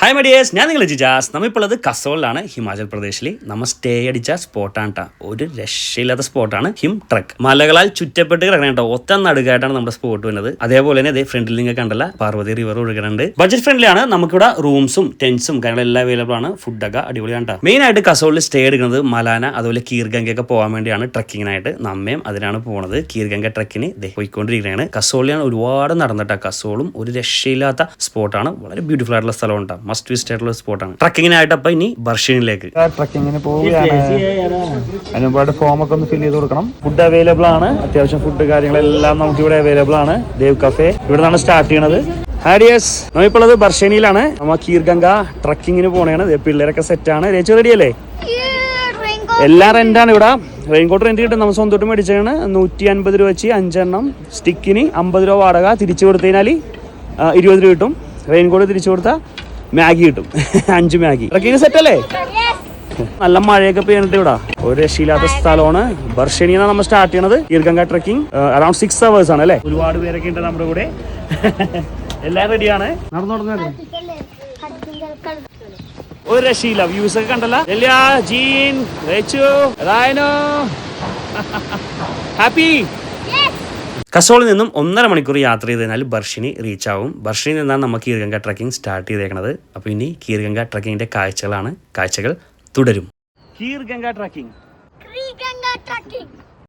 Hi മഡിയേഴ്സ്, ഞാൻ നിങ്ങൾ ജിജാസ്. നമ്മളിപ്പോൾ ഉള്ളത് കസോളിലാണ്, ഹിമാചൽ പ്രദേശിൽ. നമ്മൾ സ്റ്റേ അടിച്ച സ്പോട്ടാണ് കേട്ടോ. ഒരു രക്ഷയില്ലാത്ത സ്പോട്ടാണ് ഹിം ട്രക്ക്. മലകളാൽ ചുറ്റപ്പെട്ട് കിടക്കണം കേട്ടോ. ഒത്ത നടുക്കായിട്ടാണ് നമ്മുടെ സ്പോട്ട് വരുന്നത്. അതേപോലെ തന്നെ അതേ ഫ്രണ്ടിൽ നിങ്ങൾ കണ്ടല്ല പാർവതി റിവർ ഒഴുകുന്നുണ്ട്. ബഡ്ജറ്റ് ഫ്രണ്ട്ലി ആണ്. നമുക്കിവിടെ റൂംസും ടെന്റ്സും കാര്യങ്ങളെല്ലാം അവൈലബിൾ ആണ്. ഫുഡൊക്കെ അടിപൊളിയാണ് കേട്ടോ. മെയിൻ ആയിട്ട് കസോളിൽ സ്റ്റേ എടുക്കുന്നത് മലാന അതുപോലെ കീർഗംഗയൊക്കെ പോകാൻ വേണ്ടിയാണ് ട്രക്കിങ്ങിനായിട്ട്. നമ്മയും അതിനാണ് പോകുന്നത്. കീർഗംഗ ട്രക്കിന് പോയിക്കൊണ്ടിരിക്കുകയാണ്. കസോളിലാണ് ഒരുപാട് നടന്നിട്ടാ. കസോളും ഒരു രക്ഷയില്ലാത്ത സ്പോട്ടാണ്. വളരെ ബ്യൂട്ടിഫുൾ ആയിട്ടുള്ള സ്ഥലമുണ്ട്. മസ്റ്റ് വിസിറ്റ് ആയിട്ടുള്ള സ്പോട്ടാണ്. ട്രക്കിങ്ങിനായിട്ട് അപ്പൊ ഇനി ബർഷീനിലേക്ക് ട്രക്കിങ്ങിന് പോവുകയാണ്. അതിനുപാട് ഫോം ഒക്കെ ഒന്ന് ഫില്ല് ചെയ്ത് കൊടുക്കണം. ഫുഡ് അവൈലബിൾ ആണ്. അത്യാവശ്യം ഫുഡ് കാര്യങ്ങളെല്ലാം നമുക്ക് ഇവിടെ അവൈലബിൾ ആണ്. ദേവ് കഫേ ഇവിടെ നിന്നാണ് സ്റ്റാർട്ട് ചെയ്യണത്. ഹാരിയസ്, നമ്മളിപ്പോൾ ഉള്ളത് ബർഷേനിയിലാണ്. നമ്മ കീർഗംഗ ട്രക്കിങ്ങിന് പോണേണ്. പിള്ളേരൊക്കെ സെറ്റ് ആണ്. രേച്ചു റെഡി അല്ലേ? എല്ലാം റെന്റാണ് ഇവിടെ. റെയിൻകോട്ട് റെന്റ് കിട്ടും. നമ്മൾ സ്വന്തമായിട്ട് മേടിച്ചാണ്. 150 രൂപ വെച്ച് 5 എണ്ണം. സ്റ്റിക്കിന് 50 രൂപ വാടക. തിരിച്ചു കൊടുത്തു കഴിഞ്ഞാൽ 20 രൂപ കിട്ടും. റെയിൻകോട്ട് തിരിച്ചു കൊടുത്താൽ മാഗി കിട്ടും. 5 മാഗി. ട്രക്കിങ് സെറ്റ് അല്ലേ? നല്ല മഴയൊക്കെ പെയ്യുന്നുണ്ട് ഇവിടെ. ഒരു രക്ഷയില്ലാത്ത സ്ഥലമാണ്. ബർഷേനിയാണ് നമ്മൾ സ്റ്റാർട്ട് ചെയ്യണത്. കീർഗംഗ ട്രക്കിംഗ് അറൌണ്ട് 6 hours ആണ് അല്ലേ? ഒരുപാട് പേരൊക്കെ ഉണ്ട് നമ്മുടെ കൂടെ. എല്ലാം റെഡിയാണ്. നടന്നു ഒരു രക്ഷയില്ല. വ്യൂസ് ഒക്കെ കണ്ടല്ല. ജീൻ, റേച്ചു, റൈനോ, ഹാപ്പി. കസോളിൽ നിന്നും 1.5 മണിക്കൂർ യാത്ര ചെയ്ത് കഴിഞ്ഞാൽ ബർഷിനി റീച്ച് ആവും. ബർഷിനിൽ നിന്നാണ് നമുക്ക് കീർഗംഗ ട്രക്കിംഗ് സ്റ്റാർട്ട് ചെയ്തേക്കുന്നത്. അപ്പോൾ ഇനി കീർഗംഗ ട്രക്കിങ്ങിന്റെ കാഴ്ചകൾ തുടരും. കീർഗംഗ ട്രക്കിംഗ്.